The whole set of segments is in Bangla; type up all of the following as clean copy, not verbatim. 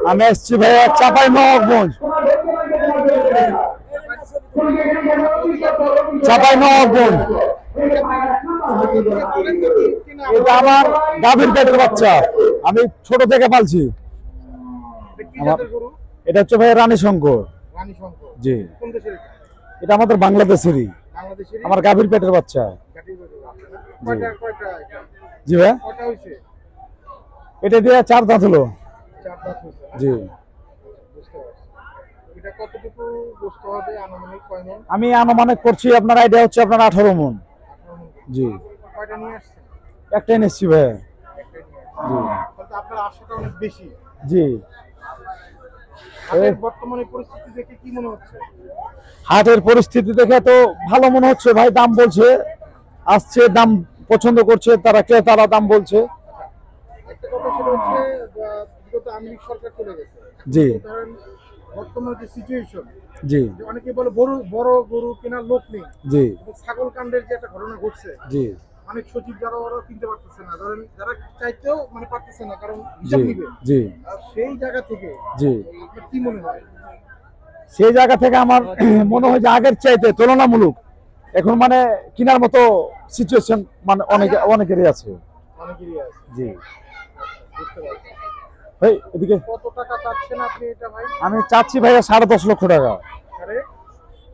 আমি এসছি ভাইয়া চাঁপাইনবাবগঞ্জ। চাঁপাইনবাবগঞ্জ। এটা আমার গাভীর পেটের বাচ্চা, আমি ছোট থেকে পালছি। এটা হচ্ছে ভাইয়া রানী শঙ্কর। জি, এটা আমাদের বাংলাদেশেরই, আমার গাভীর পেটের বাচ্চা। জি ভাই, এটা দিয়ে 4 দাঁত হলো। জি, আমি আনুমানিক করছি, আপনার আইডিয়া হচ্ছে আপনার 18 মন। জি, একটাই নিচ্ছি ভাই। জি, হাটের পরিস্থিতি দেখে তো ভালো মনে হচ্ছে ভাই। দাম বলছে, আসছে, দাম পছন্দ করছে তারা, ক্রেতারা দাম বলছে। জি, বর্তমানে যে সিচুয়েশন, জি, অনেকে বলে বড় গরু কেনার লোক নেই। জি, ছাগল কাণ্ডের যে একটা ঘটনা ঘটছে, জি, অনেক সচিব যারা ওরা কিনতে পারতেছে না, ধরেন যারা চাইতেও মানে পারতেছে না, কারণ হিসাব নিবে। জি, সেই জায়গা থেকে জি, আপনার কি মনে হয়? সেই জায়গা থেকে আমার মনে হয় যে আগের চাইতে তুলনামূলক এখন মানে কেনার মতো সিচুয়েশন মানে অনেকেরই আছে। জি, ভাই এদিকে কত টাকা চাচ্ছেন আপনি এটা ভাই? আমি চাচ্ছি ভাইয়া 10.5 লক্ষ টাকা।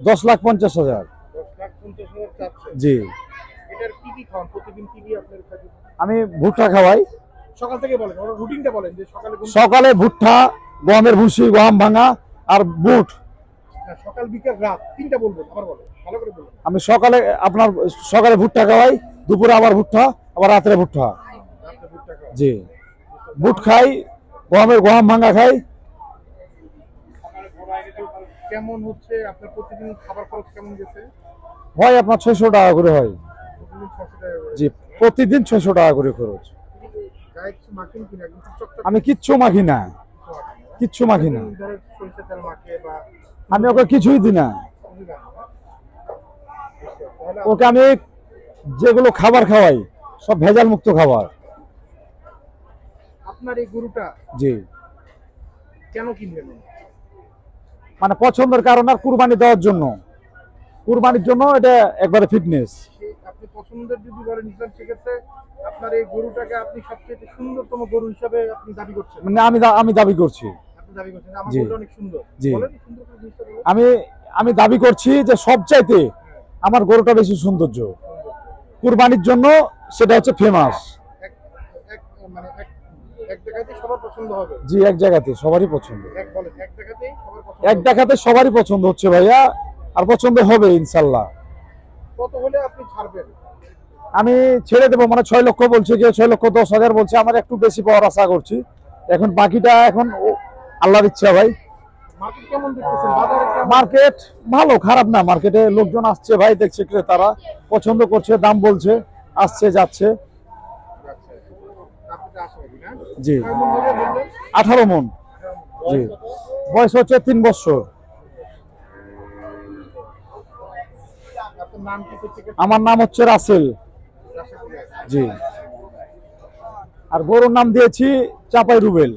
10,50,000। 10,50,000 চাচ্ছেন? জি। এটার কি কি খাওয়ান প্রতিদিন? কি কি আপনার কাছে? আমি ভুট্টা খাওয়াই। সকাল থেকে বলেন, ওর রুটিনটা বলেন যে সকালে ভুট্টা, গমের ভুসি, গম ভাঙা আর বুট। সকাল বিকেল রাত তিনটা বলবেন, আবার বলেন, ভালো করে বলুন। আমি সকালে ভুট্টা খাওয়াই, দুপুরে আবার ভুট্টা, আবার রাত্রে ভুট্টা। জি, বুট খাই, গম ভাঙা খাই। কেমন হচ্ছে আপনার প্রতিদিন খাবার খরচ কেমন গেছে? হয় আপনার 600 টাকা করে হয়। জি, প্রতিদিন 600 টাকা করে খরচ। আমি কিচ্ছু মাখি না, কিচ্ছু মাখি না, আমি ওকে কিছুই দিই না। ওকে আমি যেগুলো খাবার খাওয়াই সব ভেজাল মুক্ত খাবার। আপনার এই গরুটা জি কেন কিনবেন? মানে পছন্দের কারণ আর কুরবানি দেওয়ার জন্য, কুরবানির জন্য এটা একবারে ফিটনেস। আপনি পছন্দের যদি বলেন ইসলাম, সেক্ষেত্রে আপনার এই গরুটাকে আপনি সবচেয়ে সুন্দরতম গরু হিসাবে আপনি দাবি করছেন? মানে আমি দাবি করছি। আপনি দাবি করছেন আমার গরুটা অনেক সুন্দর? জি, বলেন সুন্দর করে জিনিসটা বলেন। আমি দাবি করছি যে সবচাইতে আমার গরুটা বেশি সৌন্দর্য। কুরবানির জন্য সেটা হচ্ছে ফেমাস। মানে এক জায়গাতেই সবার পছন্দ হবে? জি, এক জায়গাতে সবারই পছন্দ। এক জায়গাতে সবারই পছন্দ হচ্ছে ভাইয়া, আর পছন্দ হবে ইনশাল্লাহ। কত হলে আপনি ছাড়বেন? আমি ছেড়ে দেবো, মানে 6 লক্ষ বলছে, কেউ 6,10,000 বলছে। আমার একটু বেশি পাওয়ার আশা করছি। এখন বাকিটা এখন আল্লাহর ইচ্ছা ভাই। মার্কেট ভালো, খারাপ না। মার্কেটে লোকজন আসছে ভাই, দেখছে, ক্রেতারা পছন্দ করছে, দাম বলছে, আসছে যাচ্ছে। জি, 18 মন। জি, বয়স হচ্ছে 3 বছর। আমার নাম হচ্ছে রাসেল। জি, আর গরুর নাম দিয়েছি চাপাই রুবেল।